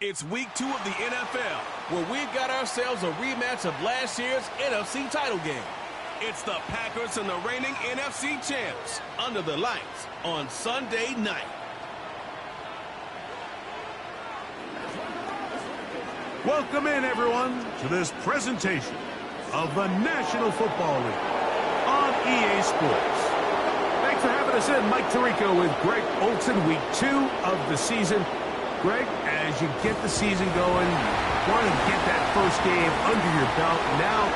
It's week 2 of the NFL, where we've got ourselves a rematch of last year's NFC title game. It's the Packers and the reigning NFC champs under the lights on Sunday night. Welcome in, everyone, to this presentation of the National Football League on EA Sports. Thanks for having us in. Mike Tirico with Greg Olson, week 2 of the season. Greg, as you get the season going, you want to get that first game under your belt. Now,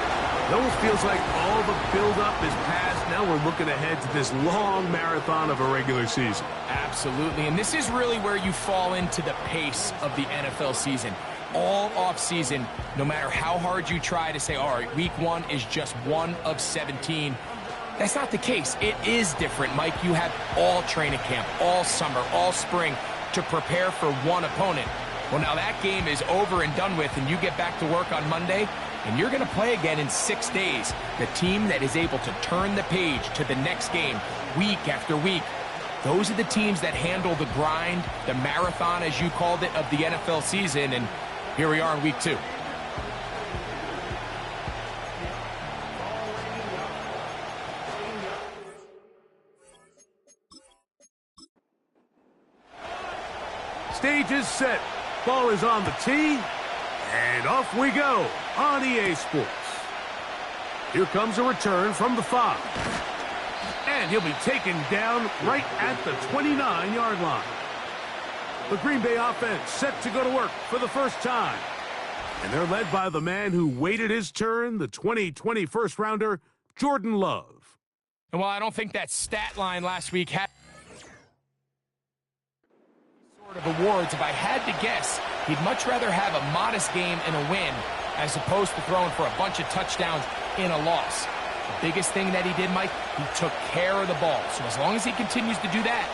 it almost feels like all the build-up is past. Now we're looking ahead to this long marathon of a regular season. Absolutely, and this is really where you fall into the pace of the NFL season. All off-season, no matter how hard you try to say, all right, week 1 is just 1 of 17. That's not the case. It is different, Mike. You have all training camp, all summer, all spring to prepare for one opponent. Well, now that game is over and done with, and you get back to work on Monday, and you're going to play again in 6 days. The team that is able to turn the page to the next game week after week, those are the teams that handle the grind, the marathon, as you called it, of the NFL season, and here we are in week 2. Stage is set. Ball is on the tee. And off we go on EA Sports. Here comes a return from the 5. And he'll be taken down right at the 29-yard line. The Green Bay offense set to go to work for the first time. And they're led by the man who waited his turn, the 2020 first-rounder, Jordan Love. And while I don't think that stat line last week had sort of awards, if I had to guess, he'd much rather have a modest game and a win as opposed to throwing for a bunch of touchdowns in a loss. The biggest thing that he did, Mike, he took care of the ball. So as long as he continues to do that,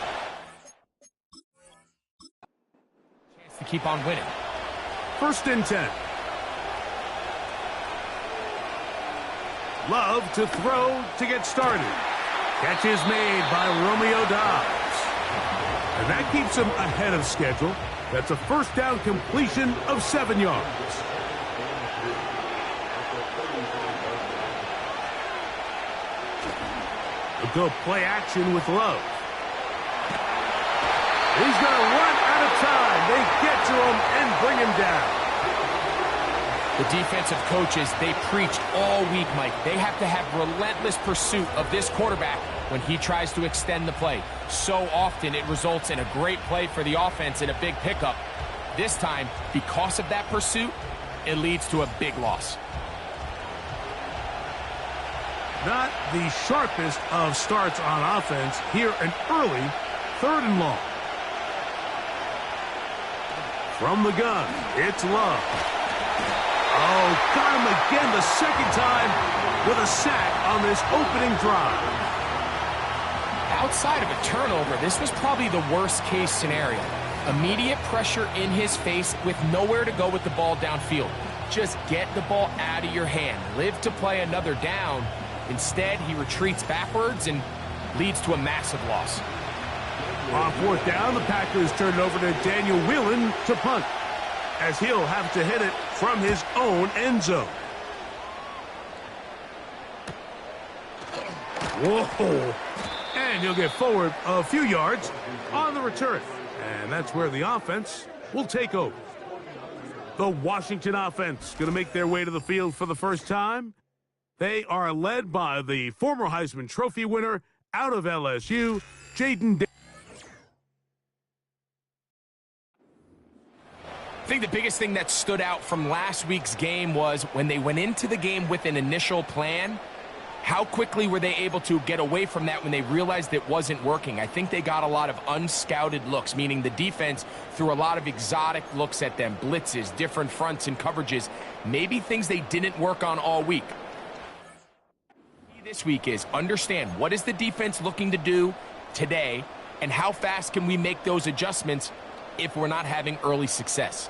chance to keep on winning. 1st and 10. Love to throw to get started. Catch is made by Romeo Doubs. And that keeps him ahead of schedule. That's a first down completion of 7 yards. We'll go play action with Love. He's going to run out of time. They get to him and bring him down. The defensive coaches, they preach all week, Mike. They have to have relentless pursuit of this quarterback when he tries to extend the play. So often it results in a great play for the offense and a big pickup. This time, because of that pursuit, it leads to a big loss. Not the sharpest of starts on offense. Here, an early 3rd and long. From the gun, it's Love. Oh, got him again the second time with a sack on this opening drive. Outside of a turnover, this was probably the worst-case scenario. Immediate pressure in his face with nowhere to go with the ball downfield. Just get the ball out of your hand. Live to play another down. Instead, he retreats backwards and leads to a massive loss. On 4th down, the Packers turn it over to Daniel Whelan to punt, as he'll have to hit it from his own end zone. Whoa! And he'll get forward a few yards on the return. And that's where the offense will take over. The Washington offense going to make their way to the field for the first time. They are led by the former Heisman Trophy winner out of LSU, Jaden Davis. I think the biggest thing that stood out from last week's game was when they went into the game with an initial plan, how quickly were they able to get away from that when they realized it wasn't working? I think they got a lot of unscouted looks, meaning the defense threw a lot of exotic looks at them, blitzes, different fronts and coverages, maybe things they didn't work on all week. This week is understand what is the defense looking to do today and how fast can we make those adjustments if we're not having early success.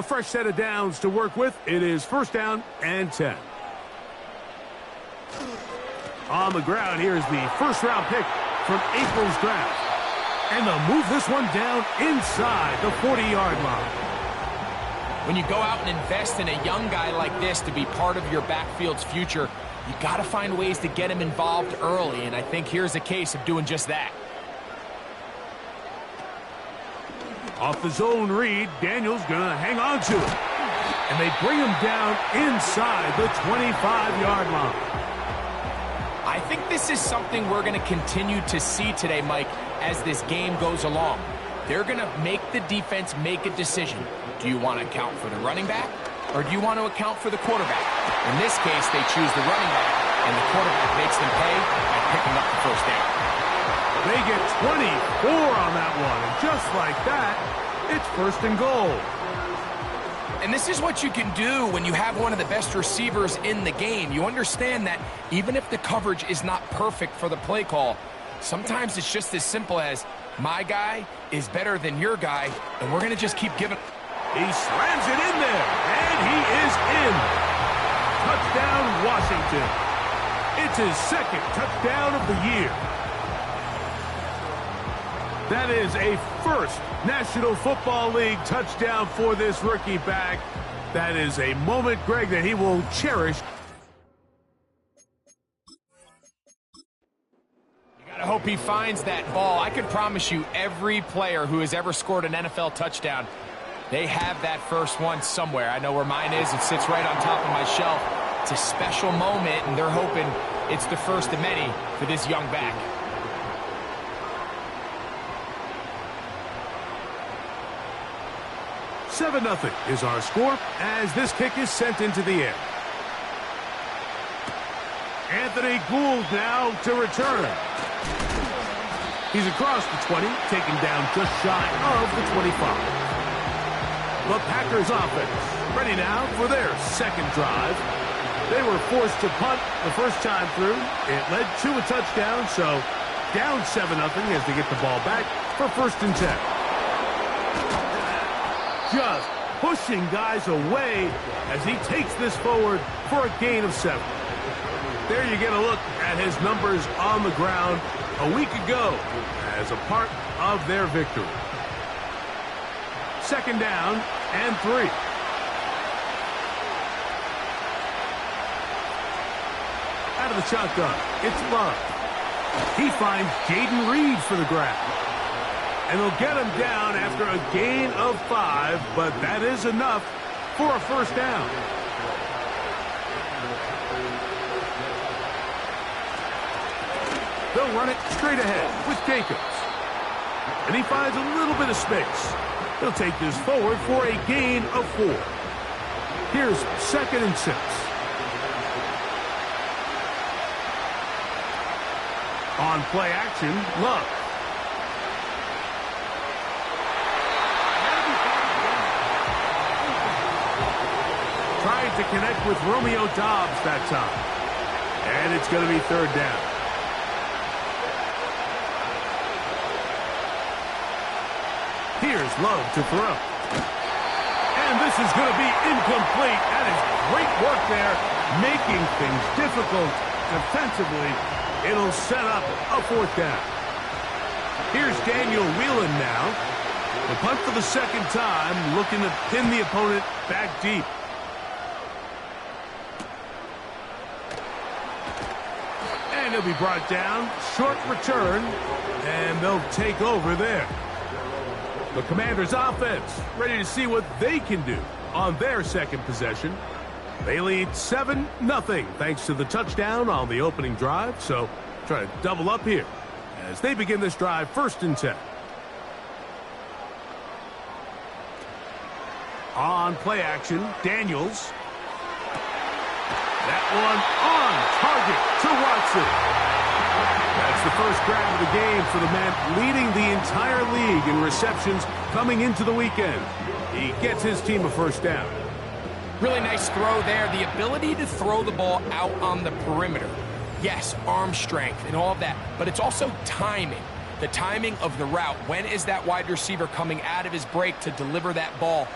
A fresh set of downs to work with. It is first down and 10. On the ground, here's the first-round pick from April's draft. And they'll move this one down inside the 40-yard line. When you go out and invest in a young guy like this to be part of your backfield's future, you got to find ways to get him involved early, and I think here's a case of doing just that. Off the zone read, Daniels going to hang on to it. And they bring him down inside the 25-yard line. I think this is something we're going to continue to see today, Mike, as this game goes along. They're going to make the defense make a decision. Do you want to account for the running back, or do you want to account for the quarterback? In this case, they choose the running back, and the quarterback makes them pay by picking up the first down. They get 24 on that one, and just like that, it's first and goal. And this is what you can do when you have one of the best receivers in the game. You understand that even if the coverage is not perfect for the play call, sometimes it's just as simple as, my guy is better than your guy, and we're going to just keep giving. He slams it in there, and he is in. Touchdown, Washington. It's his second touchdown of the year. That is a first National Football League touchdown for this rookie back. That is a moment, Greg, that he will cherish. I hope he finds that ball. I can promise you every player who has ever scored an NFL touchdown, they have that first one somewhere. I know where mine is. It sits right on top of my shelf. It's a special moment, and they're hoping it's the first of many for this young back. Seven 0 is our score as this kick is sent into the air. Anthony Gould now to return. He's across the 20, taken down just shy of the 25. The Packers offense ready now for their second drive. They were forced to punt the first time through. It led to a touchdown, so down 7-0 as they get the ball back for first and 10. Just pushing guys away as he takes this forward for a gain of 7. There you get a look at his numbers on the ground a week ago as a part of their victory. Second down and 3. Out of the shotgun, it's Love. He finds Jaden Reed for the grab. And they'll get him down after a gain of 5, but that is enough for a first down. They'll run it straight ahead with Jacobs. And he finds a little bit of space. He'll take this forward for a gain of 4. Here's second and 6. On play action, Love. Trying to connect with Romeo Doubs that time. And it's going to be third down. Here's Love to throw. And this is going to be incomplete. That is great work there, making things difficult defensively. It'll set up a fourth down. Here's Daniel Whelan now. The punt for the second time, looking to pin the opponent back deep. And he'll be brought down. Short return, and they'll take over there. The Commanders' offense ready to see what they can do on their second possession. They lead 7-0 thanks to the touchdown on the opening drive. So try to double up here as they begin this drive first and 10. On play action, Daniels. That one on target to Watson. That's the first grab of the game for the man leading the entire league in receptions coming into the weekend. He gets his team a first down. Really nice throw there. The ability to throw the ball out on the perimeter. Yes, arm strength and all of that, but it's also timing. The timing of the route. When is that wide receiver coming out of his break to deliver that ball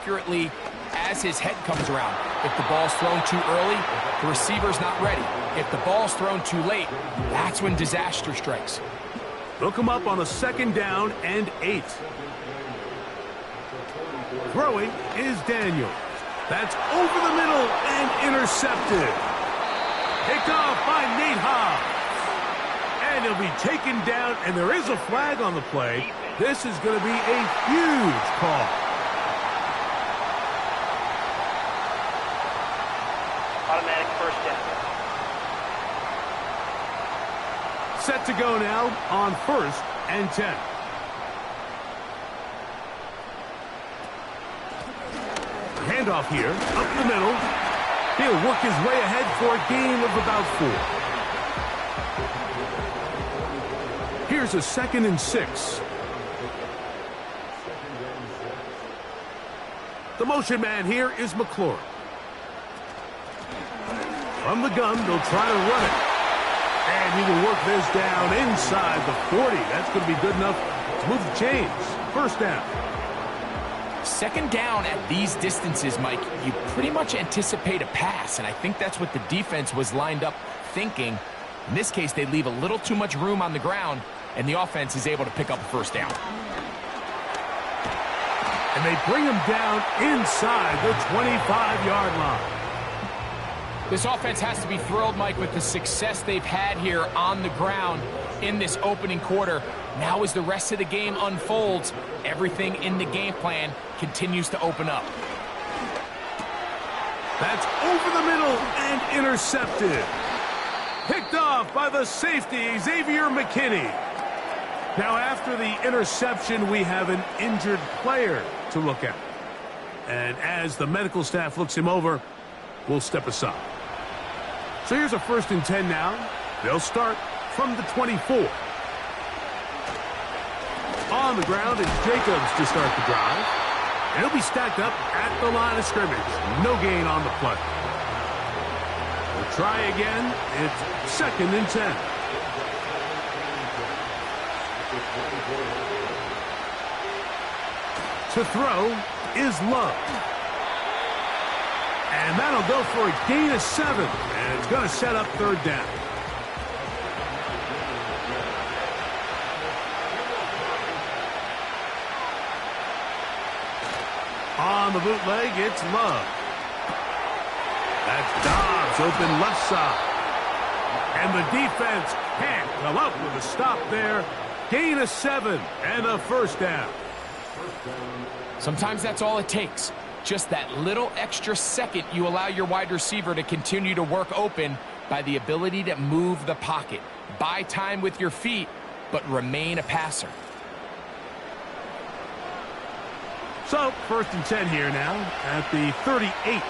accurately as his head comes around. If the ball's thrown too early, the receiver's not ready. If the ball's thrown too late, that's when disaster strikes. They'll come up on a 2nd down and 8. Throwing is Daniels. That's over the middle and intercepted. Picked off by Nate Hobbs. And he'll be taken down, and there is a flag on the play. This is going to be a huge call. Automatic first down. Set to go now on 1st and 10. Handoff here, up the middle. He'll work his way ahead for a gain of about 4. Here's a 2nd and 6. The motion man here is McLaurin. From the gun, they'll try to run it. And he will work this down inside the 40. That's going to be good enough to move the chains. 1st down. 2nd down at these distances, Mike, you pretty much anticipate a pass, and I think that's what the defense was lined up thinking. In this case, they leave a little too much room on the ground, and the offense is able to pick up a 1st down. And they bring him down inside the 25-yard line. This offense has to be thrilled, Mike, with the success they've had here on the ground in this opening quarter. Now as the rest of the game unfolds, everything in the game plan continues to open up. That's over the middle and intercepted. Picked off by the safety, Xavier McKinney. Now after the interception, we have an injured player to look at. And as the medical staff looks him over, we'll step aside. So here's a 1st and 10 now. They'll start from the 24. On the ground is Jacobs to start the drive. And he'll be stacked up at the line of scrimmage. No gain on the play. We'll try again. It's 2nd and 10. To throw is Love. And that'll go for a gain of 7. And it's going to set up 3rd down. On the bootleg, it's Love. That's Dobbs open left side. And the defense can't come up with a stop there. Gain of 7 and a 1st down. Sometimes that's all it takes. Just that little extra second you allow your wide receiver to continue to work open by the ability to move the pocket. Buy time with your feet, but remain a passer. So, 1st and 10 here now at the 38.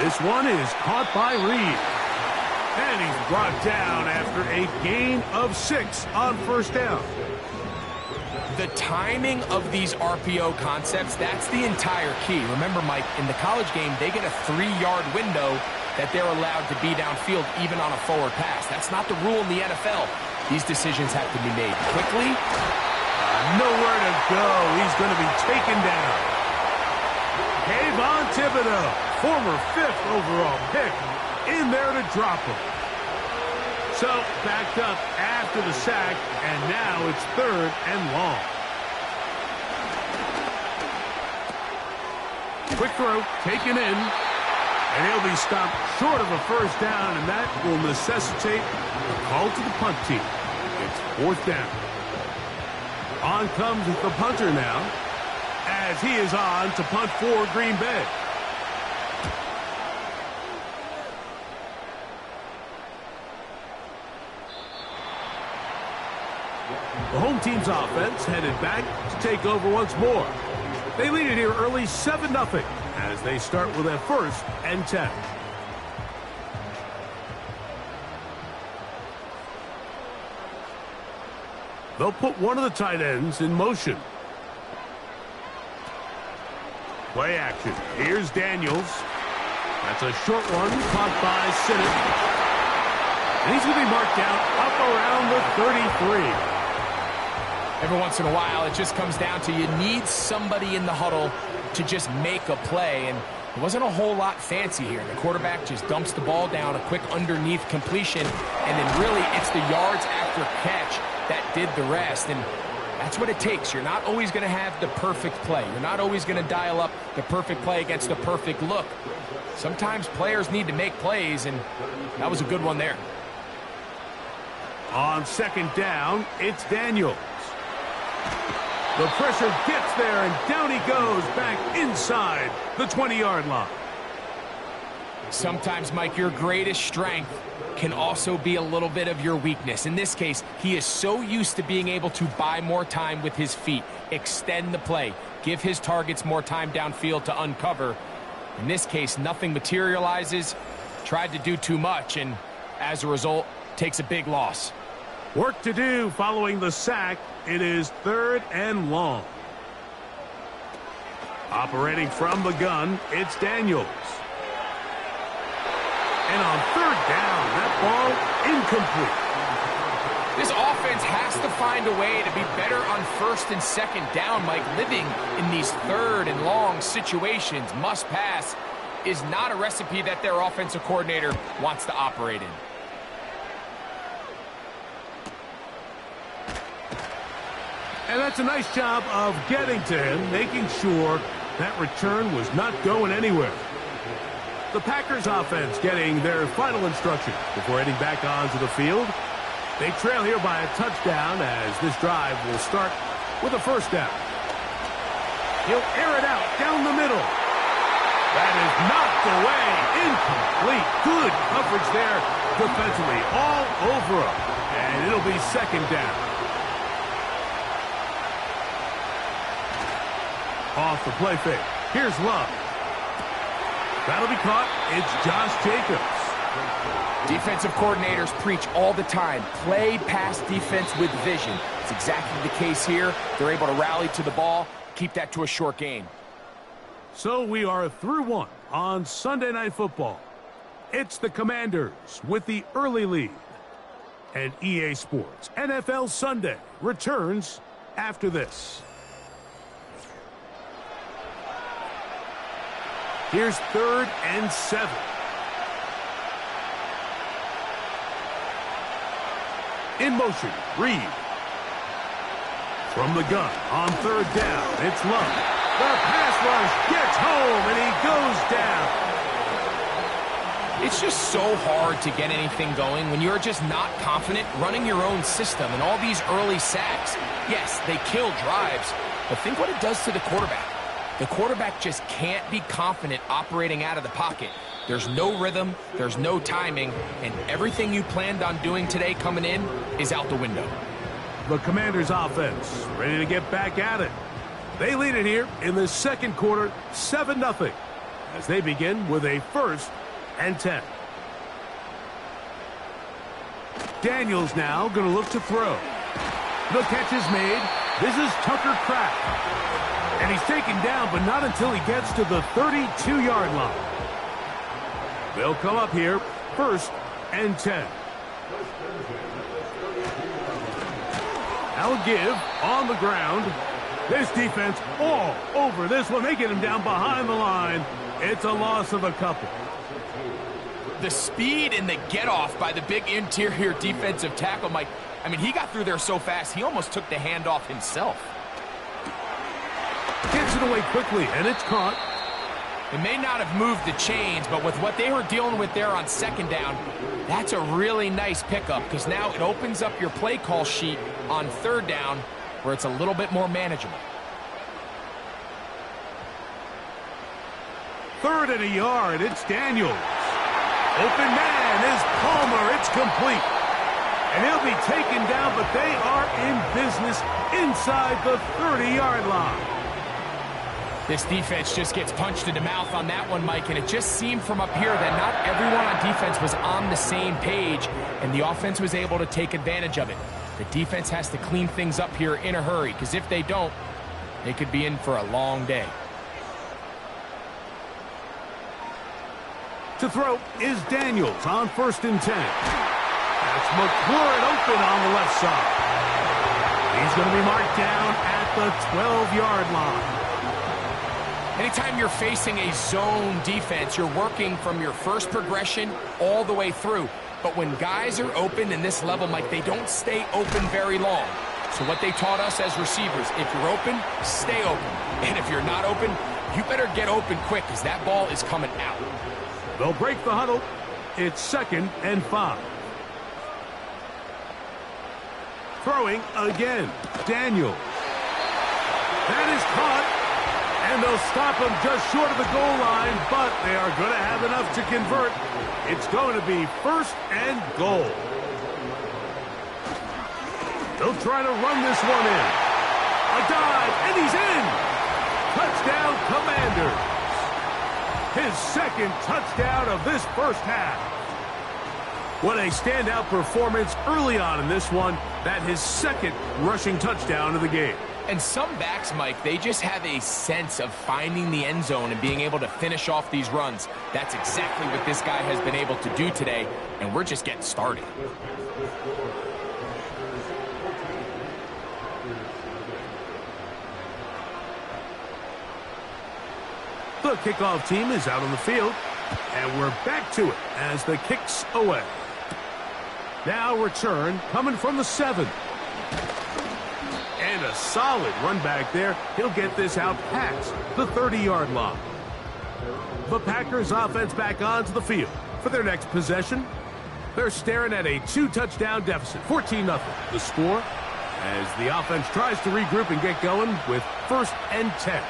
This one is caught by Reed. And he's brought down after a gain of 6 on 1st down. The timing of these RPO concepts, that's the entire key. Remember, Mike, in the college game, they get a 3-yard window that they're allowed to be downfield even on a forward pass. That's not the rule in the NFL. These decisions have to be made quickly. Nowhere to go. He's going to be taken down. Kayvon Thibodeau, former 5th overall pick, in there to drop him. So, backed up after the sack, and now it's 3rd and long. Quick throw, taken in, and he'll be stopped short of a 1st down, and that will necessitate a call to the punt team. It's 4th down. On comes the punter now, as he is on to punt for Green Bay. The home team's offense headed back to take over once more. They lead it here early 7-0 as they start with a 1st and 10. They'll put one of the tight ends in motion. Play action. Here's Daniels. That's a short one caught by Sinnott. And he's going to be marked down up around the 33. Every once in a while, it just comes down to you need somebody in the huddle to just make a play, and it wasn't a whole lot fancy here. The quarterback just dumps the ball down, a quick underneath completion, and then really it's the yards after catch that did the rest, and that's what it takes. You're not always going to have the perfect play. You're not always going to dial up the perfect play against the perfect look. Sometimes players need to make plays, and that was a good one there. On second down, it's Daniels. The pressure gets there, and down he goes back inside the 20-yard line. Sometimes, Mike, your greatest strength can also be a little bit of your weakness. In this case, he is so used to being able to buy more time with his feet, extend the play, give his targets more time downfield to uncover. In this case, nothing materializes, tried to do too much, and as a result, takes a big loss. Work to do following the sack. It is 3rd and long. Operating from the gun, it's Daniels. And on 3rd down, that ball incomplete. This offense has to find a way to be better on 1st and 2nd down, Mike. Living in these 3rd and long situations, must pass, is not a recipe that their offensive coordinator wants to operate in. And that's a nice job of getting to him, making sure that return was not going anywhere. The Packers offense getting their final instructions before heading back onto the field. They trail here by a touchdown as this drive will start with a 1st down. He'll air it out down the middle. That is knocked away. Incomplete. Good coverage there defensively all over him. And it'll be 2nd down. Off the play fake. Here's Love. That'll be caught. It's Josh Jacobs. Defensive coordinators preach all the time, play pass defense with vision. It's exactly the case here. They're able to rally to the ball, keep that to a short game. So we are through one on Sunday Night Football. It's the Commanders with the early lead. And EA Sports NFL Sunday returns after this. Here's 3rd and 7. In motion, Reed. From the gun on 3rd down, it's Love. The pass rush gets home, and he goes down. It's just so hard to get anything going when you're just not confident running your own system. And all these early sacks, yes, they kill drives, but think what it does to the quarterback. The quarterback just can't be confident operating out of the pocket. There's no rhythm, there's no timing, and everything you planned on doing today coming in is out the window. The Commanders offense ready to get back at it. They lead it here in the 2nd quarter, 7-0, as they begin with a 1st and 10. Daniels now going to look to throw. The catch is made. This is Tucker Kraft. And he's taken down, but not until he gets to the 32-yard line. They'll come up here, 1st and 10. Now give on the ground. This defense all over this one. They get him down behind the line. It's a loss of a couple. The speed and the get-off by the big interior defensive tackle, Mike. I mean, he got through there so fast, he almost took the handoff himself. Gets it away quickly, and it's caught. It may not have moved the chains, but with what they were dealing with there on 2nd down, that's a really nice pickup because now it opens up your play call sheet on 3rd down where it's a little bit more manageable. 3rd and a yard. It's Daniels. Open man is Palmer. It's complete. And he'll be taken down, but they are in business inside the 30-yard line. This defense just gets punched in the mouth on that one, Mike, and it just seemed from up here that not everyone on defense was on the same page, and the offense was able to take advantage of it. The defense has to clean things up here in a hurry, because if they don't, they could be in for a long day. To throw is Daniels on 1st and 10. That's McLaurin open on the left side. He's going to be marked down at the 12-yard line. Anytime you're facing a zone defense, you're working from your first progression all the way through. But when guys are open in this level, Mike, they don't stay open very long. So what they taught us as receivers, if you're open, stay open. And if you're not open, you better get open quick because that ball is coming out. They'll break the huddle. It's 2nd and 5. Throwing again. Daniel. That is caught. And they'll stop him just short of the goal line, but they are going to have enough to convert. It's going to be 1st and goal. They'll try to run this one in. A dive, and he's in. Touchdown, Commanders. His 2nd touchdown of this first half. What a standout performance early on in this one. That his 2nd rushing touchdown of the game. And some backs, Mike, they just have a sense of finding the end zone and being able to finish off these runs. That's exactly what this guy has been able to do today, and we're just getting started. The kickoff team is out on the field, and we're back to it as the kick's away. Now return coming from the 7. And a solid run back there. He'll get this out past the 30-yard line. The Packers offense back onto the field for their next possession. They're staring at a 2-touchdown deficit, 14-0. The score as the offense tries to regroup and get going with 1st and 10.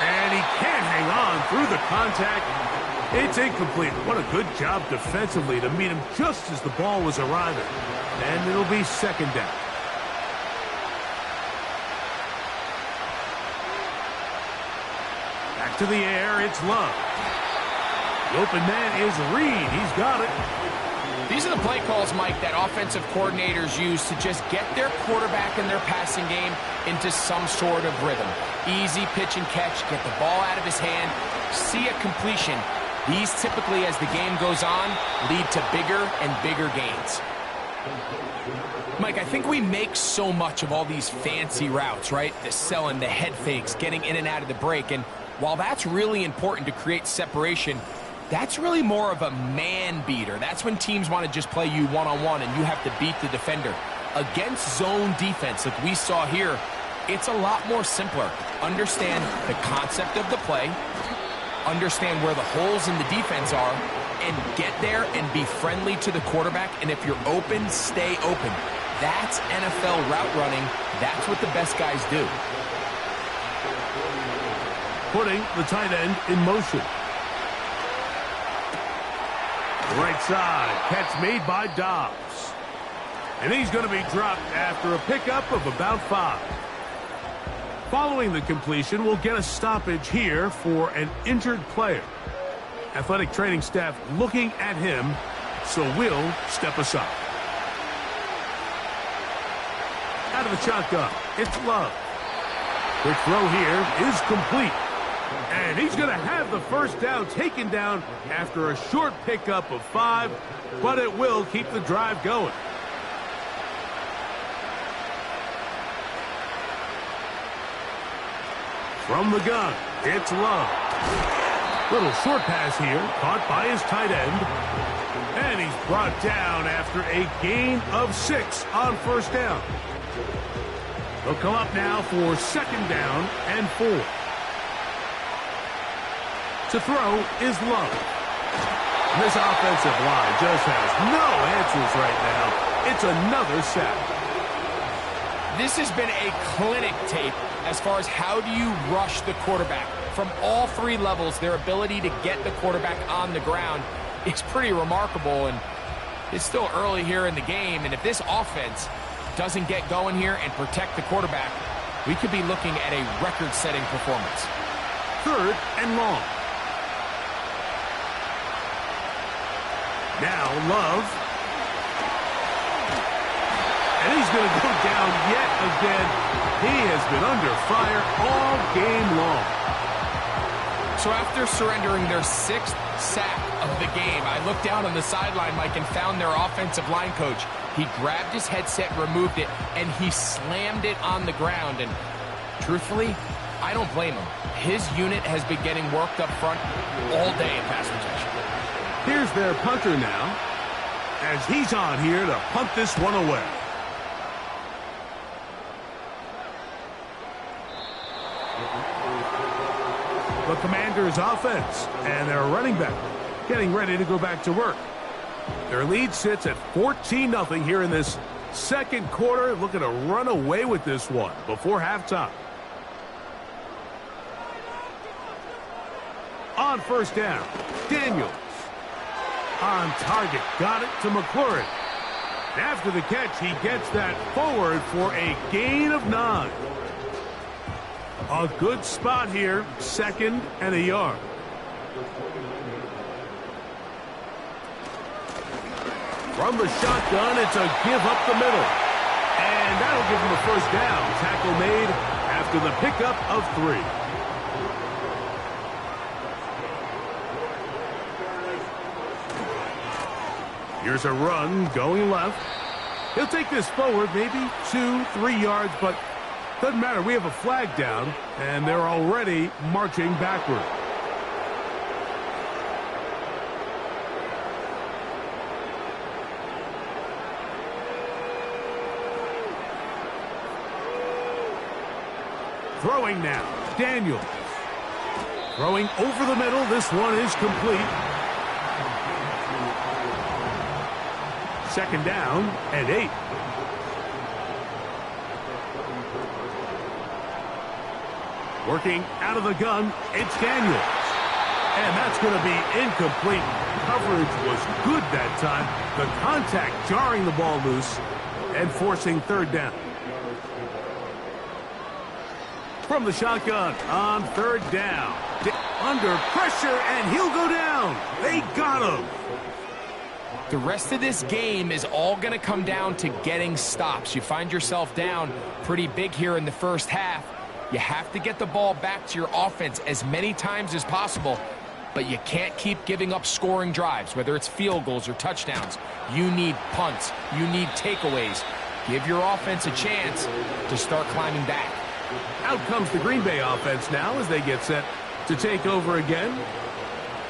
And he can't hang on through the contact. It's incomplete. What a good job defensively to meet him just as the ball was arriving. And it'll be 2nd down. Back to the air, it's Love. The open man is Reed. He's got it. These are the play calls, Mike, that offensive coordinators use to just get their quarterback and their passing game into some sort of rhythm. Easy pitch and catch, get the ball out of his hand, see a completion. These typically, as the game goes on, lead to bigger and bigger gains. Mike, I think we make so much of all these fancy routes, right? The selling, the head fakes, getting in and out of the break. And while that's really important to create separation, that's really more of a man beater. That's when teams want to just play you one-on-one and you have to beat the defender. Against zone defense, like we saw here, it's a lot more simpler. Understand the concept of the play, understand where the holes in the defense are, and get there and be friendly to the quarterback. And if you're open, stay open. That's NFL route running. That's what the best guys do. Putting the tight end in motion. Right side, catch made by Dobbs. And he's going to be dropped after a pickup of about 5. Following the completion, we'll get a stoppage here for an injured player. Athletic training staff looking at him, so we'll step aside. Out of the shotgun, it's Love. Quick throw here is complete. And he's going to have the 1st down taken down after a short pickup of 5, but it will keep the drive going. From the gun, it's Love. Little short pass here, caught by his tight end. And he's brought down after a gain of 6 on 1st down. They'll come up now for 2nd down and 4. To throw is Love. And this offensive line just has no answers right now. It's another sack. This has been a clinic tape as far as how do you rush the quarterback. From all 3 levels, their ability to get the quarterback on the ground is pretty remarkable. And it's still early here in the game. And if this offense doesn't get going here and protect the quarterback, we could be looking at a record-setting performance. 3rd and long. Now Love. And he's going to go down yet again. He has been under fire all game long. So after surrendering their 6th sack of the game, I looked down on the sideline, Mike, and found their offensive line coach. He grabbed his headset, removed it, and he slammed it on the ground. And truthfully, I don't blame him. His unit has been getting worked up front all day in pass protection. Here's their punter now, as he's on here to punt this one away. The Commanders' offense and their running back getting ready to go back to work. Their lead sits at 14-0 here in this second quarter. Looking to run away with this one before halftime. On first down, Daniels. On target, got it to McLaurin. After the catch, he gets that forward for a gain of 9. A good spot here, 2nd and a yard. From the shotgun, it's a give up the middle. And that'll give him a first down. Tackle made after the pickup of 3. Here's a run going left. He'll take this forward, maybe 2-3 yards, but doesn't matter. We have a flag down, and they're already marching backward. Throwing now, Daniels. Throwing over the middle. This one is complete. 2nd down and 8. Working out of the gun, it's Daniels. And that's going to be incomplete. Coverage was good that time. The contact jarring the ball loose and forcing 3rd down. From the shotgun on 3rd down. Under pressure, and he'll go down. They got him. The rest of this game is all going to come down to getting stops. You find yourself down pretty big here in the first half. You have to get the ball back to your offense as many times as possible, but you can't keep giving up scoring drives, whether it's field goals or touchdowns. You need punts. You need takeaways. Give your offense a chance to start climbing back. Out comes the Green Bay offense now as they get set to take over again.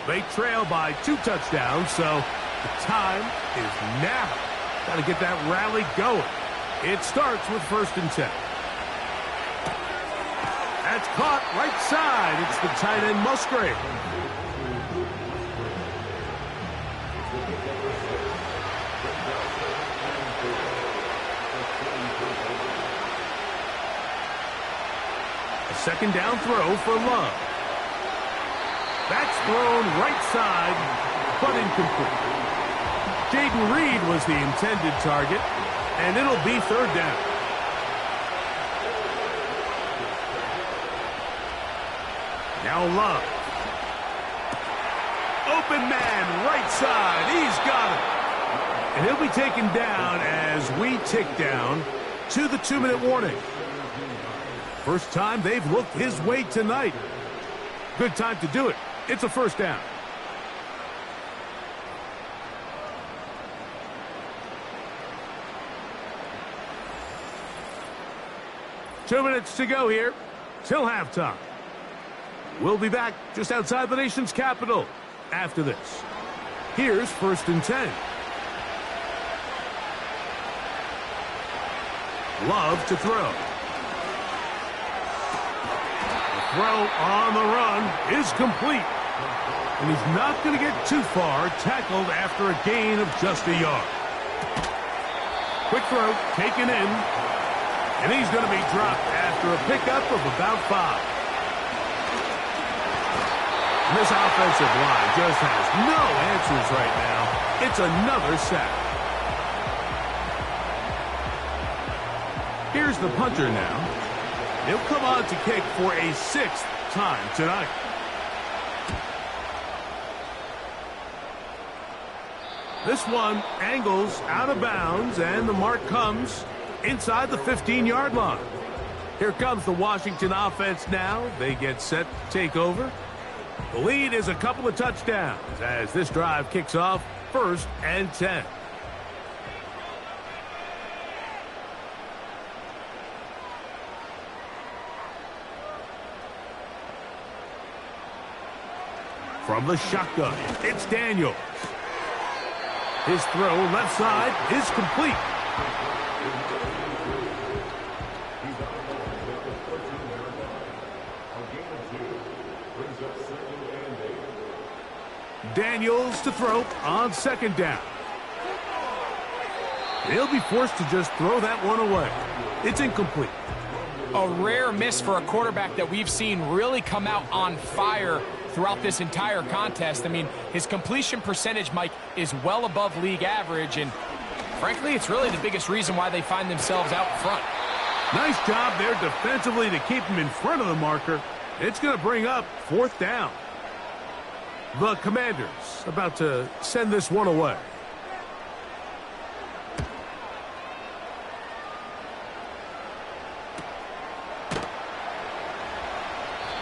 They trail by 2 touchdowns, so the time is now. Got to get that rally going. It starts with 1st and 10. That's caught right side. It's the tight end Musgrave. A 2nd down throw for Love. That's thrown right side, but incomplete. Jaden Reed was the intended target, and it'll be 3rd down. Now Love. Open man, right side. He's got it. And he'll be taken down as we tick down to the 2-minute warning. First time they've looked his way tonight. Good time to do it. It's a 1st down. Two minutes to go here till halftime. We'll be back just outside the nation's capital after this. Here's 1st and 10. Love to throw. The throw on the run is complete. And he's not going to get too far, tackled after a gain of just a yard. Quick throw, taken in. And he's going to be dropped after a pickup of about 5. And this offensive line just has no answers right now. It's another sack. Here's the punter now. He'll come on to kick for a 6th time tonight. This one angles out of bounds, and the mark comes inside the 15-yard line. Here comes the Washington offense now. They get set to take over. The lead is a couple of touchdowns as this drive kicks off 1st and 10. From the shotgun, it's Daniels. His throw left side is complete. Daniels to throw on second down. He'll be forced to just throw that one away. It's incomplete. A rare miss for a quarterback that we've seen really come out on fire throughout this entire contest. I mean, his completion percentage, Mike, is well above league average, and frankly, it's really the biggest reason why they find themselves out front. Nice job there defensively to keep him in front of the marker. It's going to bring up fourth down. The Commanders about to send this one away.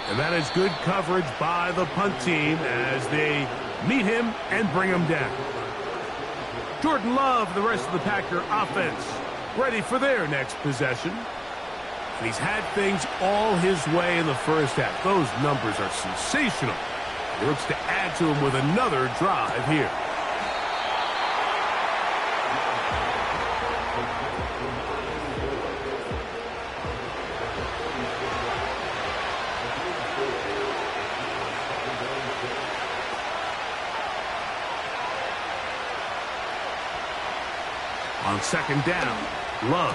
And that is good coverage by the punt team as they meet him and bring him down. Jordan Love, the rest of the Packer offense, ready for their next possession. And he's had things all his way in the first half. Those numbers are sensational. He looks to add to him with another drive here. On second down, Love.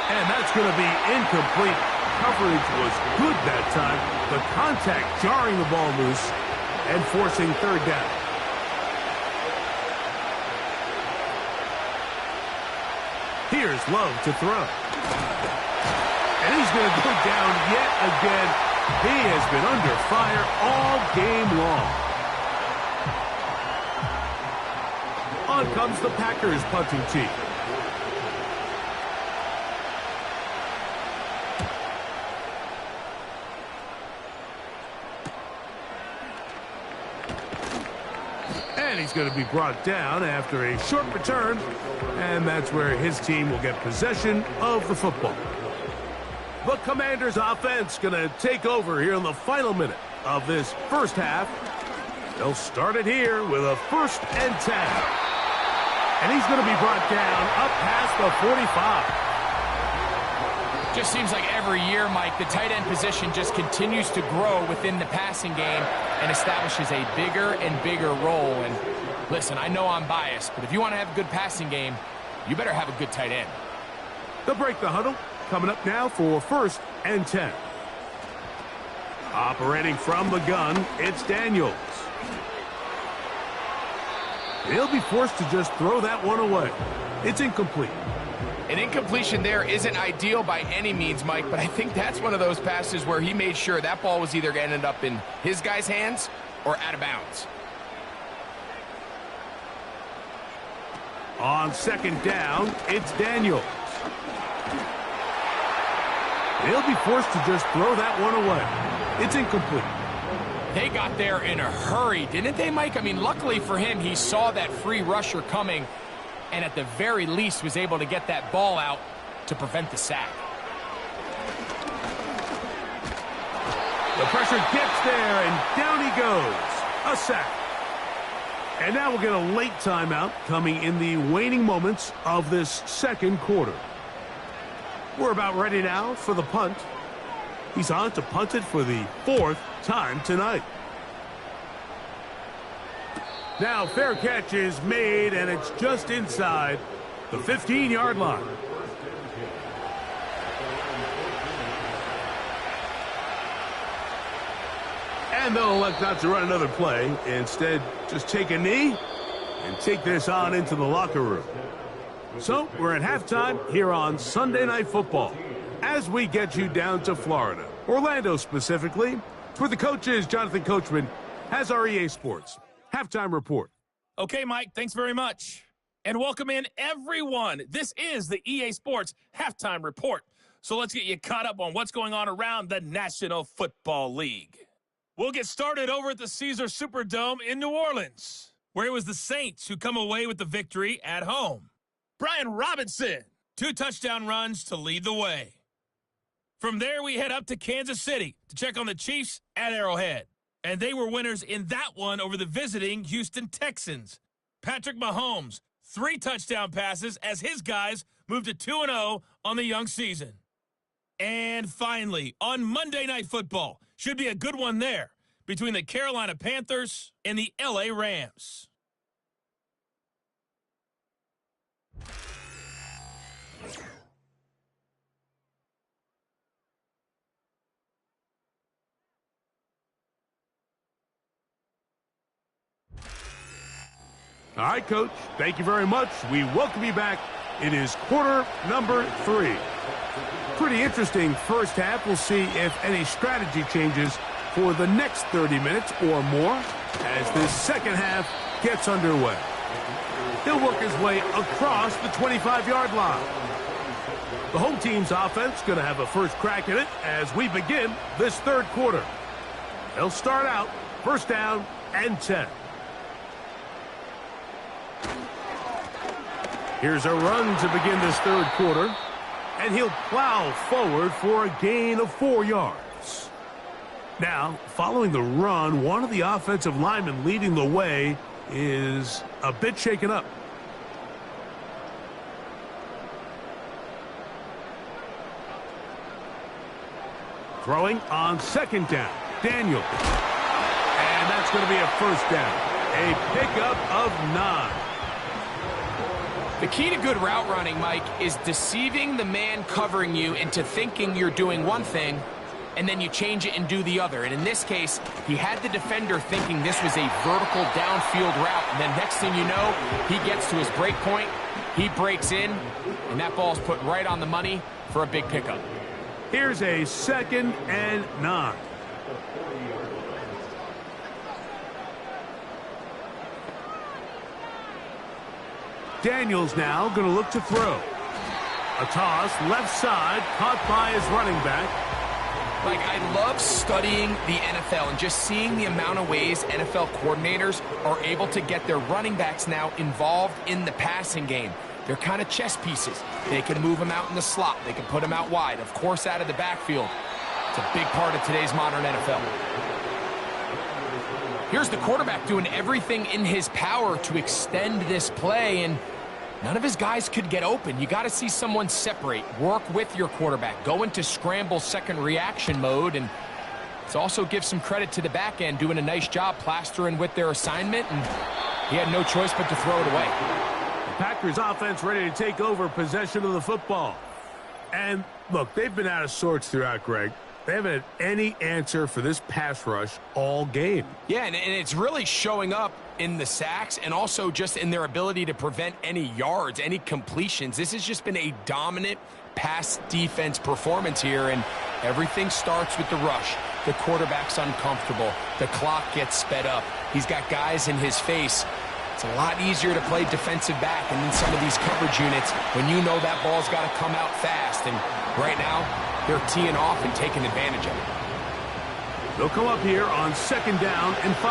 And that's going to be incomplete. Coverage was good that time. The contact jarring the ball loose and forcing third down. Here's Love to throw. And he's going to go down yet again. He has been under fire all game long. On comes the Packers punting team. And he's going to be brought down after a short return. And that's where his team will get possession of the football. The Commanders' offense going to take over here in the final minute of this first half. They'll start it here with a 1st and 10. And he's going to be brought down up past the 45. Just seems like every year, Mike, the tight end position just continues to grow within the passing game and establishes a bigger and bigger role. And listen, I know I'm biased, but if you want to have a good passing game, you better have a good tight end. They'll break the huddle. Coming up now for 1st and 10. Operating from the gun, it's Daniels. He'll be forced to just throw that one away. It's incomplete. An incompletion there isn't ideal by any means, Mike, but I think that's one of those passes where he made sure that ball was either going to end up in his guy's hands or out of bounds. On second down, it's Daniels. He'll be forced to just throw that one away. It's incomplete. They got there in a hurry, didn't they, Mike? I mean, luckily for him, he saw that free rusher coming and at the very least was able to get that ball out to prevent the sack. The pressure gets there, and down he goes. A sack. And now we'll get a late timeout coming in the waning moments of this second quarter. We're about ready now for the punt. He's on to punt it for the 4th time tonight. Now fair catch is made, and it's just inside the 15-yard line. And they'll elect not to run another play. Instead, just take a knee and take this on into the locker room. So we're at halftime here on Sunday Night Football as we get you down to Florida, Orlando specifically. It's where the coach is. Jonathan Coachman has our EA Sports halftime report. Okay, Mike, thanks very much. And welcome in, everyone. This is the EA Sports halftime report. So let's get you caught up on what's going on around the National Football League. We'll get started over at the Caesars Superdome in New Orleans, where it was the Saints who come away with the victory at home. Brian Robinson, 2 touchdown runs to lead the way. From there, we head up to Kansas City to check on the Chiefs at Arrowhead. And they were winners in that one over the visiting Houston Texans. Patrick Mahomes, 3 touchdown passes as his guys moved to 2-0 on the young season. And finally, on Monday Night Football, should be a good one there, between the Carolina Panthers and the LA Rams. All right, Coach, thank you very much. We welcome you back. It is quarter number 3. Pretty interesting first half. We'll see if any strategy changes for the next 30 minutes or more as this second half gets underway. He'll work his way across the 25-yard line. The home team's offense going to have a first crack at it as we begin this third quarter. They'll start out first down and 10. Here's a run to begin this third quarter, and he'll plow forward for a gain of 4 yards. Now, following the run, one of the offensive linemen leading the way is a bit shaken up. Throwing on second down, Daniel. And that's going to be a first down. A pickup of 9. The key to good route running, Mike, is deceiving the man covering you into thinking you're doing one thing, and then you change it and do the other. And in this case, he had the defender thinking this was a vertical downfield route, and then next thing you know, he gets to his break point, he breaks in, and that ball's put right on the money for a big pickup. Here's a second and 9. Daniels now going to look to throw. A toss left side caught by his running back. Like, I love studying the NFL and just seeing the amount of ways NFL coordinators are able to get their running backs now involved in the passing game. They're kind of chess pieces. They can move them out in the slot. They can put them out wide. Of course, out of the backfield. It's a big part of today's modern NFL. Here's the quarterback doing everything in his power to extend this play, and none of his guys could get open. You got to see someone separate, work with your quarterback, go into scramble second reaction mode, and let's also give some credit to the back end doing a nice job plastering with their assignment, and he had no choice but to throw it away. The Packers offense ready to take over possession of the football. And look, they've been out of sorts throughout, Greg. They haven't had any answer for this pass rush all game. Yeah, and it's really showing up in the sacks and also just in their ability to prevent any yards, any completions. This has just been a dominant pass defense performance here, and everything starts with the rush. The quarterback's uncomfortable. The clock gets sped up. He's got guys in his face. It's a lot easier to play defensive back and in some of these coverage units when you know that ball's got to come out fast. And right now, they're teeing off and taking advantage of it. They'll come up here on second down and 5.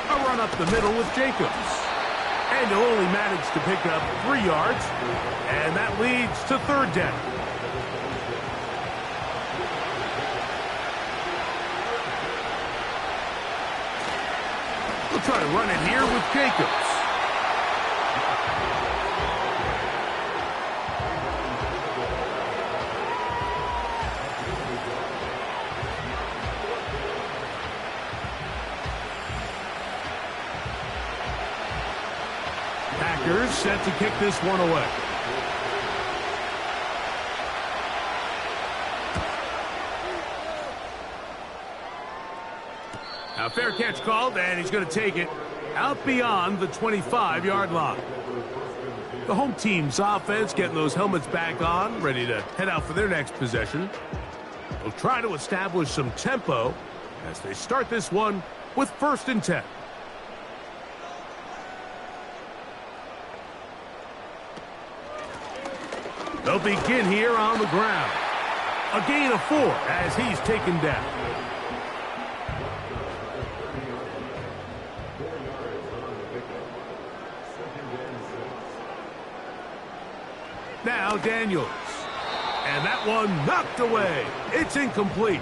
A run up the middle with Jacobs. And he'll only manage to pick up 3 yards. And that leads to third down. We'll try to run it here with Jacobs. Packers set to kick this one away. Now, fair catch called, and he's going to take it out beyond the 25-yard line. The home team's offense getting those helmets back on, ready to head out for their next possession. They'll try to establish some tempo as they start this one with first and 10. They'll begin here on the ground. A gain of 4 as he's taken down. Now Daniels. And that one knocked away. It's incomplete.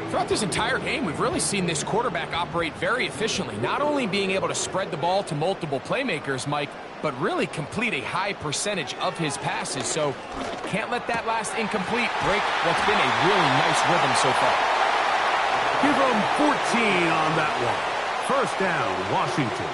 Throughout this entire game, we've really seen this quarterback operate very efficiently, not only being able to spread the ball to multiple playmakers, Mike, but really complete a high percentage of his passes. So can't let that last incomplete break what's been a really nice rhythm so far. Give him 14 on that one. First down, Washington.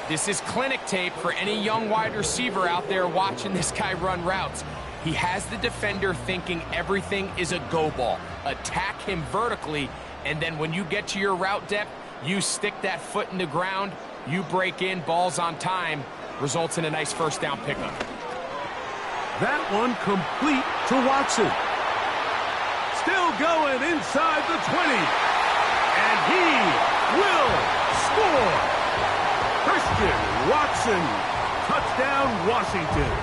This is clinic tape for any young wide receiver out there watching this guy run routes. He has the defender thinking everything is a go ball. Attack him vertically, and then when you get to your route depth, you stick that foot in the ground, you break in, balls on time, results in a nice first down pickup. That one complete to Watson. Still going inside the 20. And he will score. Christian Watson, touchdown Washington.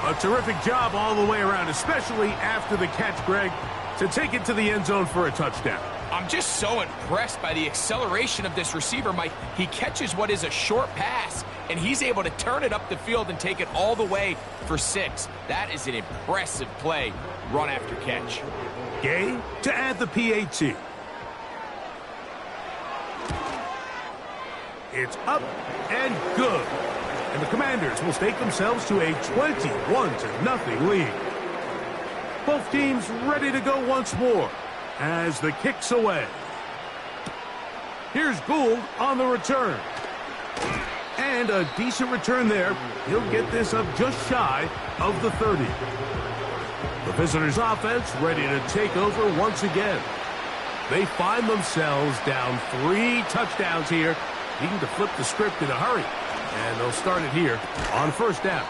A terrific job all the way around, especially after the catch, Greg, to take it to the end zone for a touchdown. I'm just so impressed by the acceleration of this receiver, Mike. He catches what is a short pass, and he's able to turn it up the field and take it all the way for 6. That is an impressive play, run after catch. Gay to add the PAT. It's up and good. And the Commanders will stake themselves to a 21-0 lead. Both teams ready to go once more as the kick's away. Here's Gould on the return. And a decent return there. He'll get this up just shy of the 30. The visitors' offense ready to take over once again. They find themselves down 3 touchdowns here, needing to flip the script in a hurry. And they'll start it here on first down.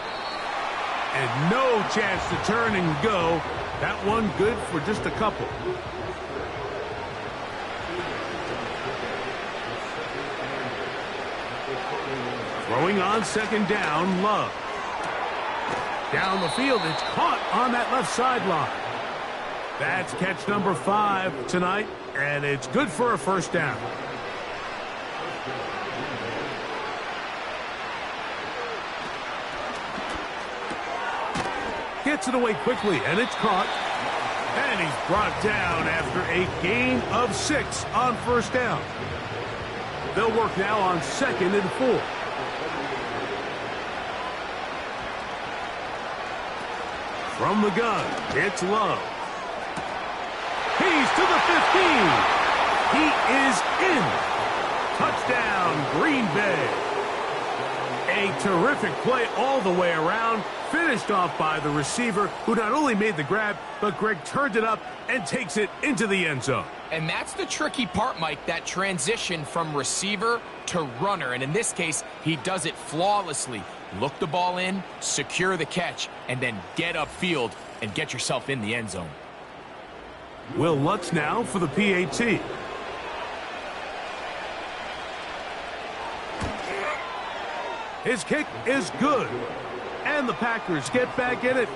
And no chance to turn and go. That one good for just a couple. Throwing on second down, Love. Down the field, it's caught on that left sideline. That's catch number 5 tonight, and it's good for a first down. Gets it away quickly, and it's caught. And he's brought down after a gain of 6 on first down. They'll work now on 2nd and 4. From the gun, it's Love. He's to the 15. He is in. Touchdown, Green Bay. A terrific play all the way around, finished off by the receiver, who not only made the grab, but Greg turned it up and takes it into the end zone. And that's the tricky part, Mike, that transition from receiver to runner. And in this case, he does it flawlessly. Look the ball in, secure the catch, and then get upfield and get yourself in the end zone. Will Lutz now for the PAT. His kick is good. And the Packers get back in it.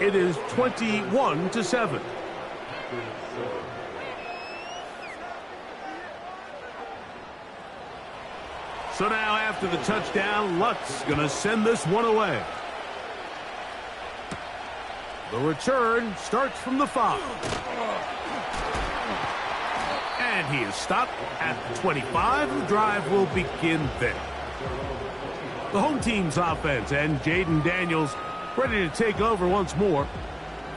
It is 21-7. So now after the touchdown, Lutz going to send this one away. The return starts from the 5. And he is stopped at the 25. The drive will begin there. The home team's offense and Jaden Daniels ready to take over once more.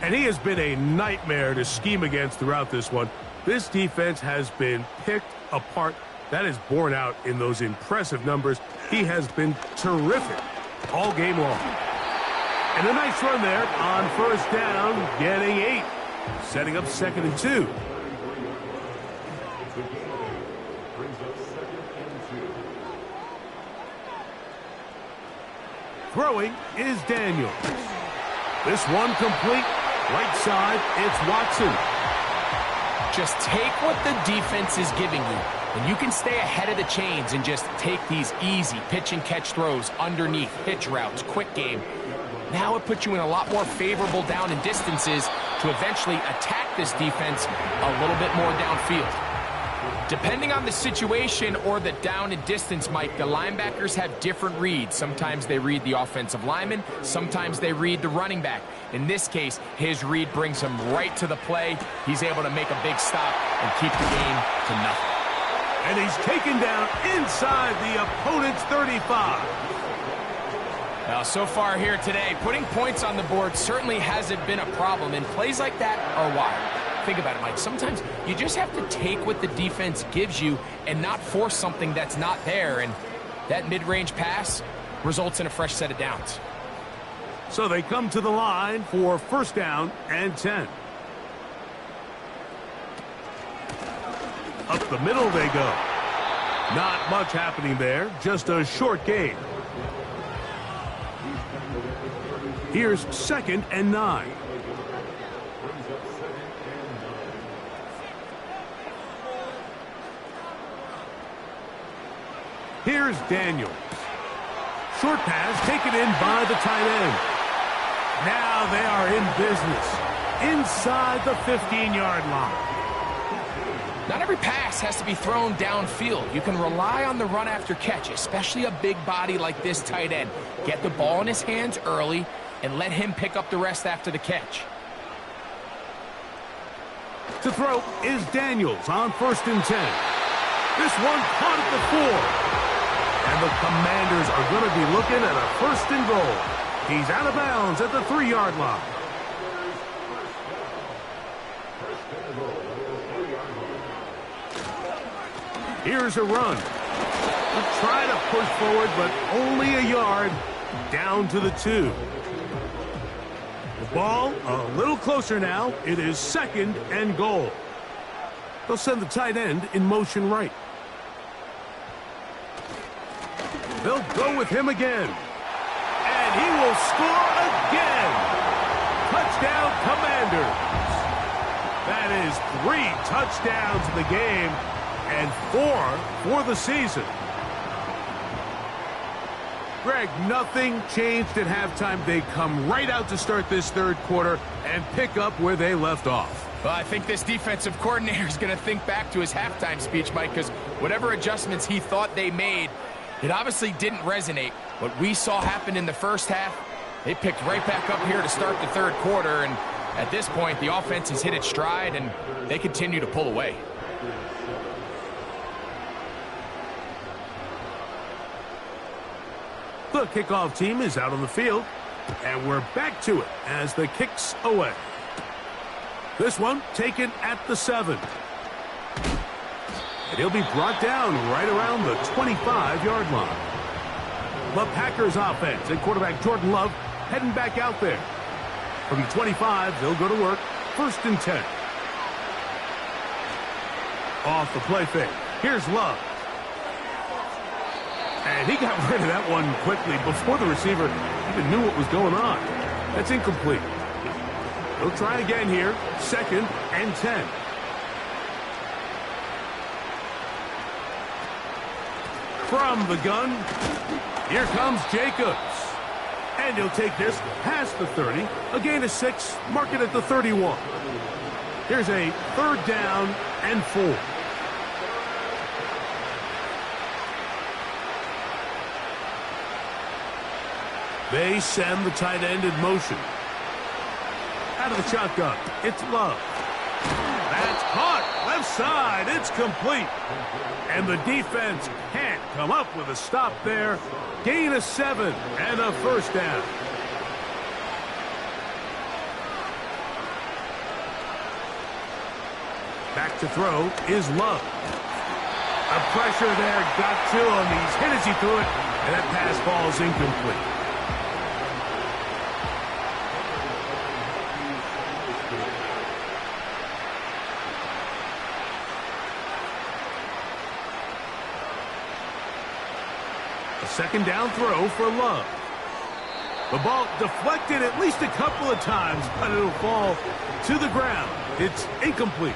And he has been a nightmare to scheme against throughout this one. This defense has been picked apart. That is borne out in those impressive numbers. He has been terrific all game long. And a nice run there on first down, getting 8. Setting up 2nd and 2. Throwing is Daniels. This one complete. Right side, it's Watson. Just take what the defense is giving you, and you can stay ahead of the chains and just take these easy pitch and catch throws underneath, hitch routes, quick game. Now it puts you in a lot more favorable down and distances to eventually attack this defense a little bit more downfield. Depending on the situation or the down and distance, Mike, the linebackers have different reads. Sometimes they read the offensive lineman. Sometimes they read the running back. In this case, his read brings him right to the play. He's able to make a big stop and keep the game to nothing. And he's taken down inside the opponent's 35. Now, so far here today, putting points on the board certainly hasn't been a problem, and plays like that are wild. Think about it, Mike. Sometimes you just have to take what the defense gives you and not force something that's not there, and that mid-range pass results in a fresh set of downs. So they come to the line for first down and 10. Up the middle they go. Not much happening there, just a short gain. Here's 2nd and 9. Here's Daniels. Short pass taken in by the tight end. Now they are in business inside the 15-yard line. Not every pass has to be thrown downfield. You can rely on the run after catch, especially a big body like this tight end. Get the ball in his hands early and let him pick up the rest after the catch. To throw is Daniels on 1st and 10. This one caught at the 4. And the Commanders are going to be looking at a 1st and goal. He's out of bounds at the 3-yard line. Here's a run. We'll try to push forward, but only a yard down to the 2. The ball a little closer now. It is 2nd and goal. They'll send the tight end in motion right. They'll go with him again. And he will score again. Touchdown, Commanders. That is 3 touchdowns in the game and 4 for the season. Greg, nothing changed at halftime. They come right out to start this 3rd quarter and pick up where they left off. Well, I think this defensive coordinator is going to think back to his halftime speech, Mike, because whatever adjustments he thought they made, it obviously didn't resonate. What we saw happen in the first half, they picked right back up here to start the 3rd quarter, and at this point, the offense has hit its stride, and they continue to pull away. The kickoff team is out on the field, and we're back to it as the kick's away. This one taken at the 7. And he'll be brought down right around the 25-yard line. The Packers offense and quarterback Jordan Love heading back out there. From the 25, they'll go to work. 1st and 10. Off the play fake. Here's Love. And he got rid of that one quickly before the receiver even knew what was going on. That's incomplete. He'll try again here. 2nd and 10. From the gun, here comes Jacobs. And he'll take this past the 30. A gain of 6. Mark it at the 31. Here's a 3rd down and 4. They send the tight end in motion. Out of the shotgun, it's Love. That's caught. Left side, it's complete. And the defense can't come up with a stop there. Gain of 7 and a 1st down. Back to throw is Love. A pressure there got to him. He's hit as he threw it, and that pass falls incomplete. A 2nd down throw for Love. The ball deflected at least a couple of times, but it'll fall to the ground. It's incomplete.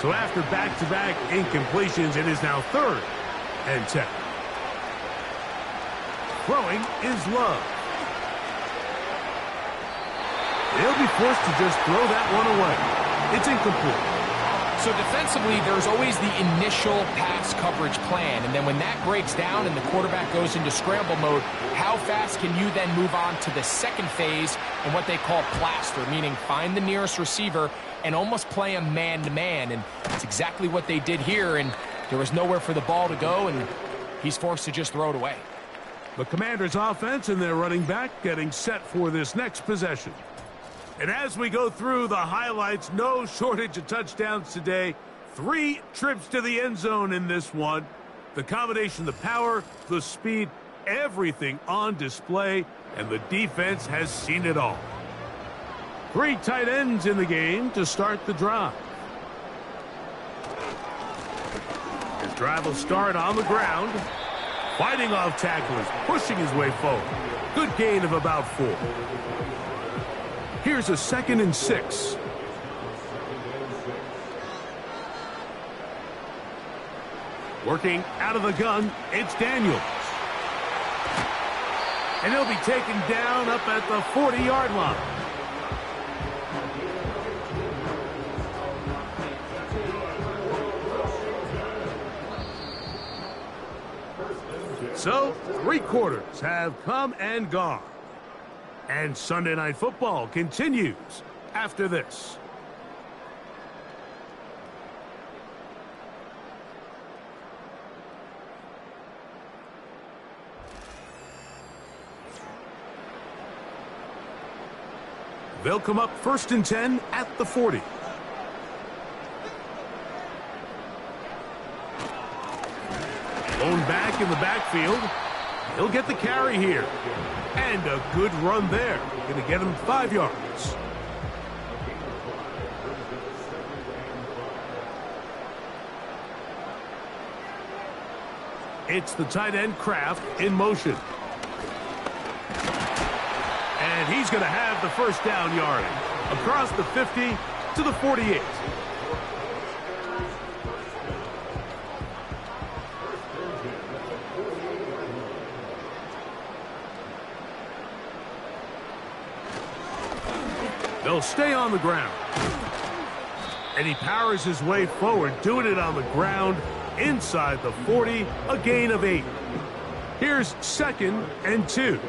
So after back-to-back incompletions, it is now 3rd and 10. Throwing is Love. He'll be forced to just throw that one away. It's incomplete. So defensively, there's always the initial pass coverage plan, and then when that breaks down and the quarterback goes into scramble mode, how fast can you then move on to the second phase and what they call plaster, meaning find the nearest receiver and almost play him man-to-man, and that's exactly what they did here, and there was nowhere for the ball to go, and he's forced to just throw it away. The Commanders' offense and their running back getting set for this next possession. And as we go through the highlights, no shortage of touchdowns today. 3 trips to the end zone in this one. The combination, the power, the speed, everything on display, and the defense has seen it all. 3 tight ends in the game to start the drive. His drive will start on the ground, fighting off tacklers, pushing his way forward. Good gain of about 4. Here's a 2nd and 6. Working out of the gun, it's Daniels. And he'll be taken down up at the 40-yard line. So, 3 quarters have come and gone. And Sunday Night Football continues after this. They'll come up 1st and 10 at the 40. Blown back in the backfield. He'll get the carry here. And a good run there. Going to get him 5 yards. It's the tight end Kraft in motion. And he's going to have the first down yardage. Across the 50 to the 48. They'll stay on the ground. And he powers his way forward, doing it on the ground inside the 40, a gain of 8. Here's 2nd and 2.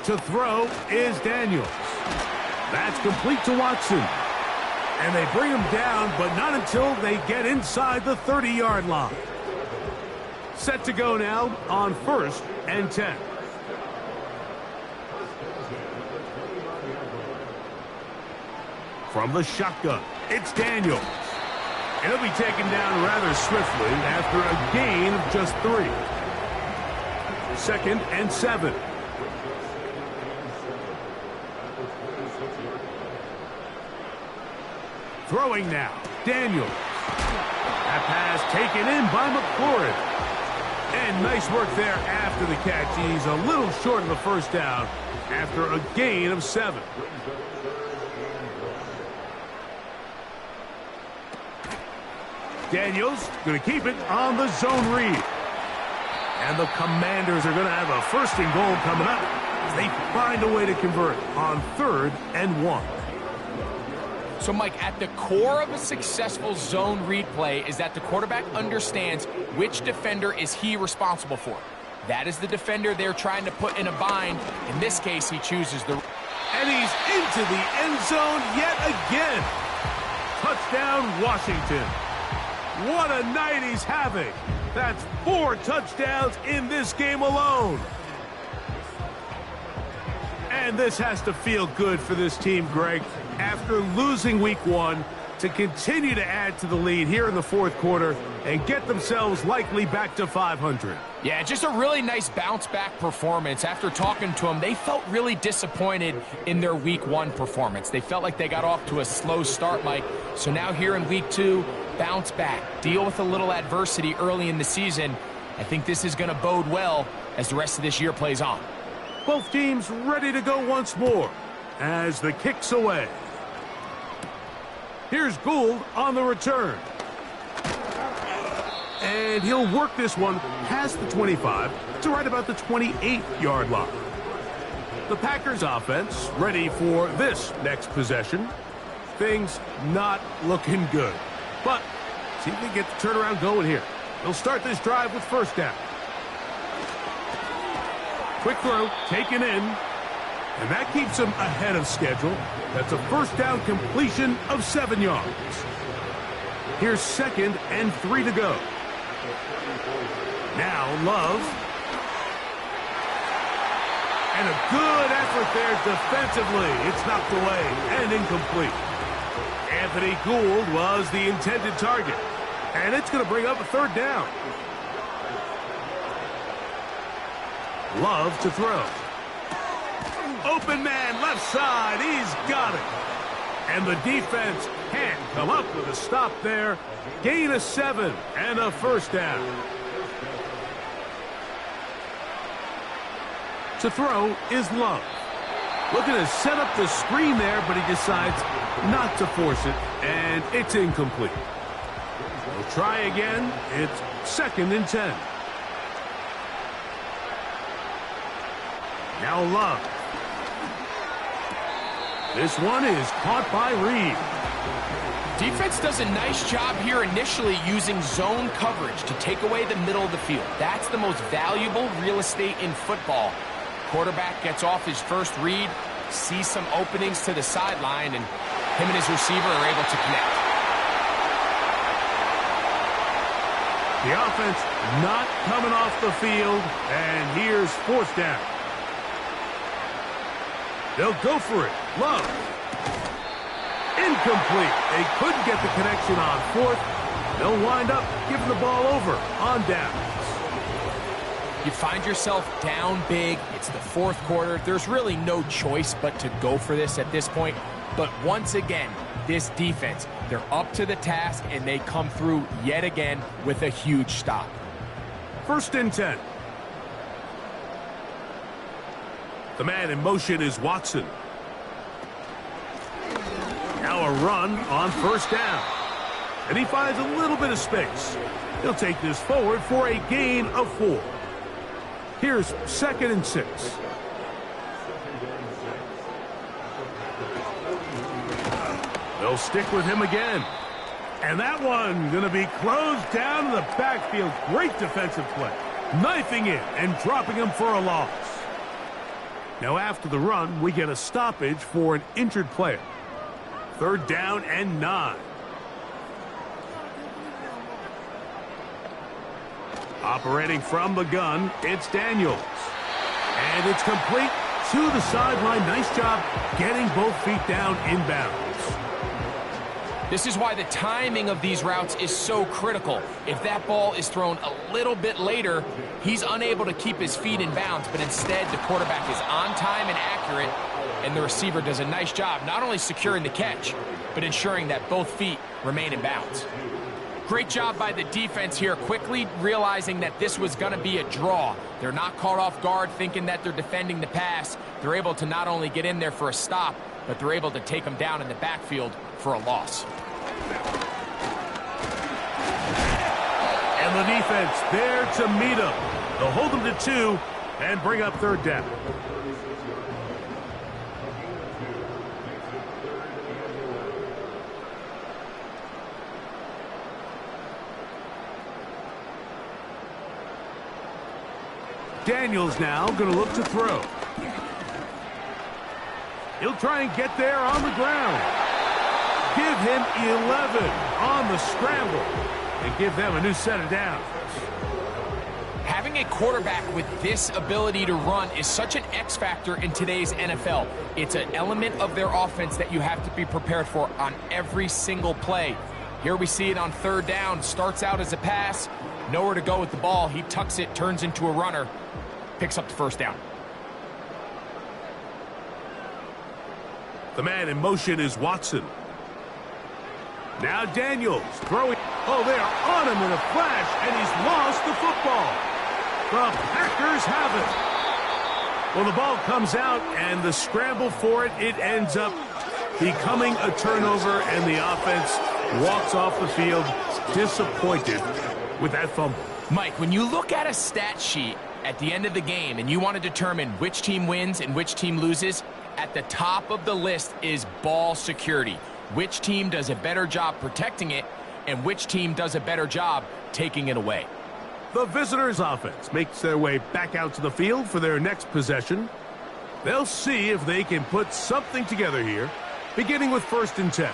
To throw is Daniels. That's complete to Watson. And they bring him down, but not until they get inside the 30-yard line. Set to go now on 1st and 10. From the shotgun, it's Daniels. And he'll be taken down rather swiftly after a gain of just 3. 2nd and 7. Throwing now, Daniels. That pass taken in by McLaurin. And nice work there after the catch. He's a little short of the first down after a gain of 7. Daniels going to keep it on the zone read. And the Commanders are going to have a 1st and goal coming up as they find a way to convert on 3rd and 1. So, Mike, at the core of a successful zone read play is that the quarterback understands which defender is he responsible for. That is the defender they're trying to put in a bind. In this case, he chooses the... And he's into the end zone yet again. Touchdown, Washington. What a night he's having. That's 4 touchdowns in this game alone. And this has to feel good for this team, Greg. After losing week 1, to continue to add to the lead here in the 4th quarter and get themselves likely back to 500. Yeah, just a really nice bounce-back performance. After talking to them, they felt really disappointed in their week 1 performance. They felt like they got off to a slow start, Mike. So now here in week 2, bounce back, deal with a little adversity early in the season. I think this is going to bode well as the rest of this year plays on. Both teams ready to go once more as the kick's away. Here's Gould on the return. And he'll work this one past the 25 to right about the 28-yard line. The Packers offense ready for this next possession. Things not looking good. But see if they get the turnaround going here. They'll start this drive with first down. Quick throw, taken in. And that keeps them ahead of schedule. That's a first down completion of 7 yards. Here's 2nd and 3 to go. Now Love. And a good effort there defensively. It's knocked away and incomplete. Anthony Gould was the intended target. And it's going to bring up a 3rd down. Love to throw. Open man, left side. He's got it. And the defense can't come up with a stop there. Gain of 7 and a first down. To throw is Love. Looking to set up the screen there, but he decides not to force it, and it's incomplete. We'll try again. It's 2nd and 10. Now Love. This one is caught by Reed. Defense does a nice job here initially using zone coverage to take away the middle of the field. That's the most valuable real estate in football. Quarterback gets off his first read, sees some openings to the sideline, and him and his receiver are able to connect. The offense not coming off the field, and here's 4th down. They'll go for it. Love. Incomplete. They couldn't get the connection on 4th. They'll wind up giving the ball over on downs. You find yourself down big. It's the 4th quarter. There's really no choice but to go for this at this point. But once again, this defense, they're up to the task, and they come through yet again with a huge stop. 1st and 10. The man in motion is Watson. Now a run on 1st down. And he finds a little bit of space. He'll take this forward for a gain of 4. Here's 2nd and 6. They'll stick with him again. And that one going to be closed down in the backfield. Great defensive play. Knifing it and dropping him for a loss. Now after the run, we get a stoppage for an injured player. 3rd down and 9. Operating from the gun, it's Daniels. And it's complete to the sideline. Nice job getting both feet down inbounds. This is why the timing of these routes is so critical. If that ball is thrown a little bit later, he's unable to keep his feet in bounds, but instead the quarterback is on time and accurate, and the receiver does a nice job not only securing the catch, but ensuring that both feet remain in bounds. Great job by the defense here, quickly realizing that this was going to be a draw. They're not caught off guard thinking that they're defending the pass. They're able to not only get in there for a stop, but they're able to take them down in the backfield for a loss. And the defense there to meet him. They'll hold him to 2 and bring up 3rd down. Daniels now going to look to throw. He'll try and get there on the ground. Give him 11 on the scramble and give them a new set of downs. Having a quarterback with this ability to run is such an X factor in today's NFL. It's an element of their offense that you have to be prepared for on every single play. Here we see it on 3rd down. Starts out as a pass. Nowhere to go with the ball. He tucks it, turns into a runner. Picks up the 1st down. The man in motion is Watson. Now Daniels throwing. Oh, they are on him in a flash, and he's lost the football. The Packers have it. Well, the ball comes out, and the scramble for it, it ends up becoming a turnover, and the offense walks off the field disappointed with that fumble. Mike, when you look at a stat sheet At the end of the game, and you want to determine which team wins and which team loses, at the top of the list is ball security. Which team does a better job protecting it, and which team does a better job taking it away. The visitors' offense makes their way back out to the field for their next possession. They'll see if they can put something together here, beginning with 1st and 10.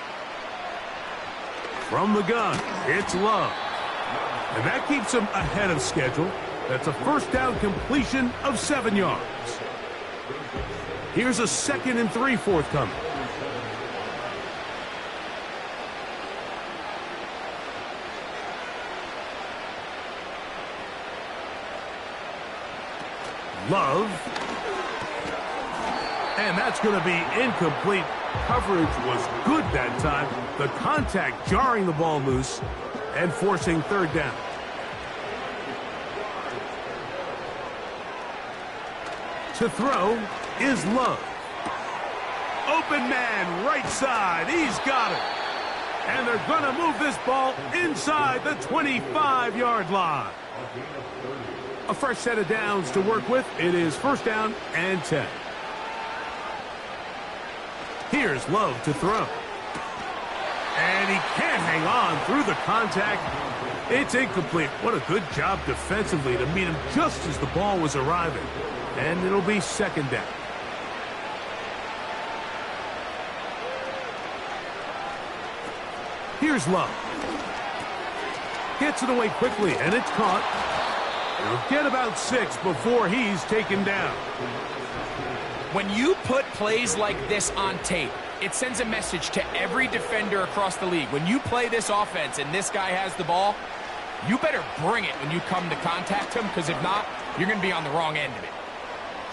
From the gun, it's Love. And that keeps them ahead of schedule. That's a 1st down completion of 7 yards. Here's a 2nd and 3 forthcoming. Love. And that's going to be incomplete. Coverage was good that time. The contact jarring the ball loose and forcing 3rd down. To throw is Love. Open man, right side. He's got it. And they're going to move this ball inside the 25-yard line. A fresh set of downs to work with. It is 1st down and 10. Here's Love to throw. And he can't hang on through the contact. It's incomplete. What a good job defensively to meet him just as the ball was arriving. And it'll be 2nd down. Here's Love. Gets it away quickly, and it's caught. He'll get about 6 before he's taken down. When you put plays like this on tape, it sends a message to every defender across the league. When you play this offense and this guy has the ball, you better bring it when you come to contact him, because if not, you're going to be on the wrong end of it.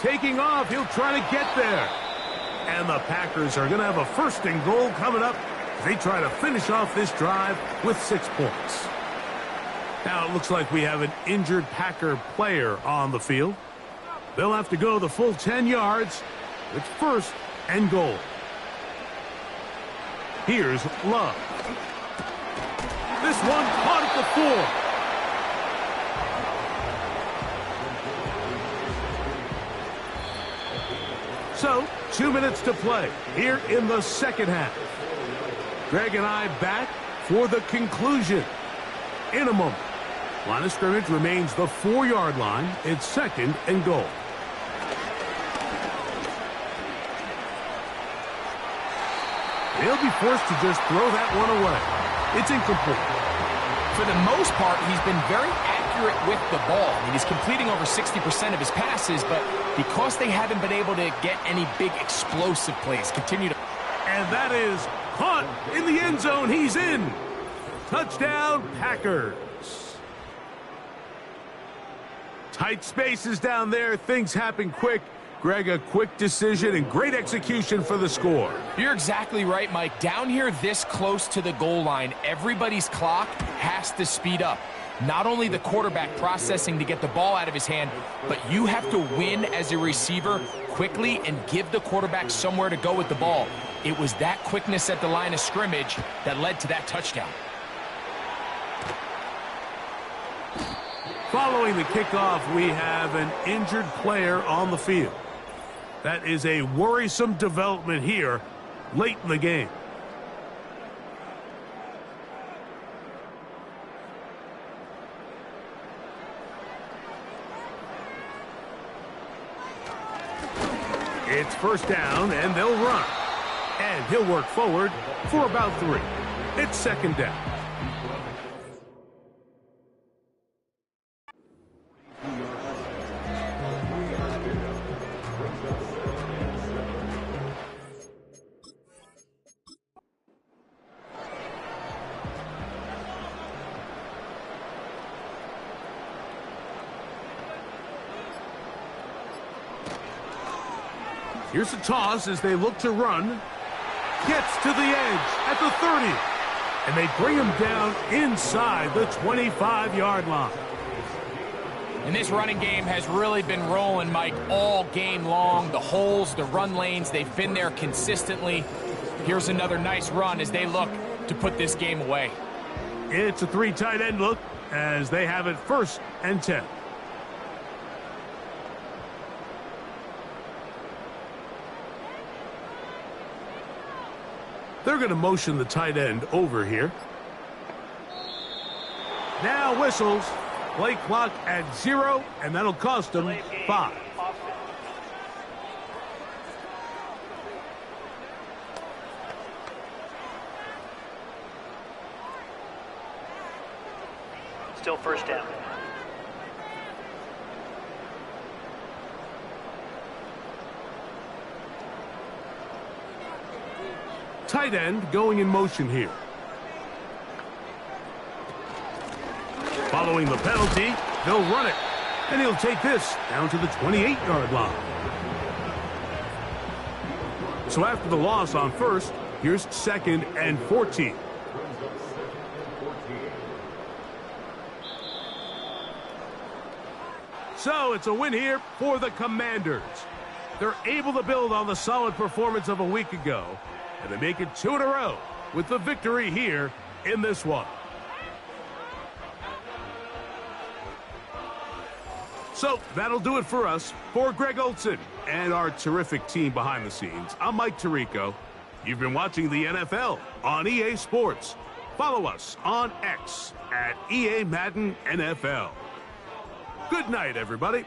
Taking off, he'll try to get there. And the Packers are going to have a 1st and goal coming up as they try to finish off this drive with 6 points. Now it looks like we have an injured Packer player on the field. They'll have to go the full 10 yards. It's 1st and goal. Here's Love. This one caught at the 4. So, 2 minutes to play here in the 2nd half. Greg and I back for the conclusion in a moment. Line of scrimmage remains the 4-yard line. It's 2nd and goal. He'll be forced to just throw that one away. It's incomplete. For the most part, he's been very accurate with the ball. I mean, he's completing over 60% of his passes, but because they haven't been able to get any big explosive plays, continue to... And that is caught in the end zone. He's in. Touchdown, Packers. Tight spaces down there. Things happen quick. Greg, a quick decision and great execution for the score. You're exactly right, Mike. Down here this close to the goal line, everybody's clock has to speed up. Not only the quarterback processing to get the ball out of his hand, but you have to win as a receiver quickly and give the quarterback somewhere to go with the ball. It was that quickness at the line of scrimmage that led to that touchdown. Following the kickoff, we have an injured player on the field. That is a worrisome development here late in the game. It's 1st down, and they'll run. And he'll work forward for about 3. It's 2nd down. Here's a toss as they look to run. Gets to the edge at the 30. And they bring him down inside the 25-yard line. And this running game has really been rolling, Mike, all game long. The holes, the run lanes, they've been there consistently. Here's another nice run as they look to put this game away. It's a 3 tight end look as they have it 1st and 10. They're going to motion the tight end over here. Now whistles. Play clock at 0, and that'll cost them 5. Still first down. Tight end going in motion here. Following the penalty, they'll run it. And he'll take this down to the 28-yard line. So after the loss on first, here's 2nd and 14. So it's a win here for the Commanders. They're able to build on the solid performance of a week ago, and they make it 2 in a row with the victory here in this one. So that'll do it for us. For Greg Olson and our terrific team behind the scenes, I'm Mike Tirico. You've been watching the NFL on EA Sports. Follow us on X at EA Madden NFL. Good night, everybody.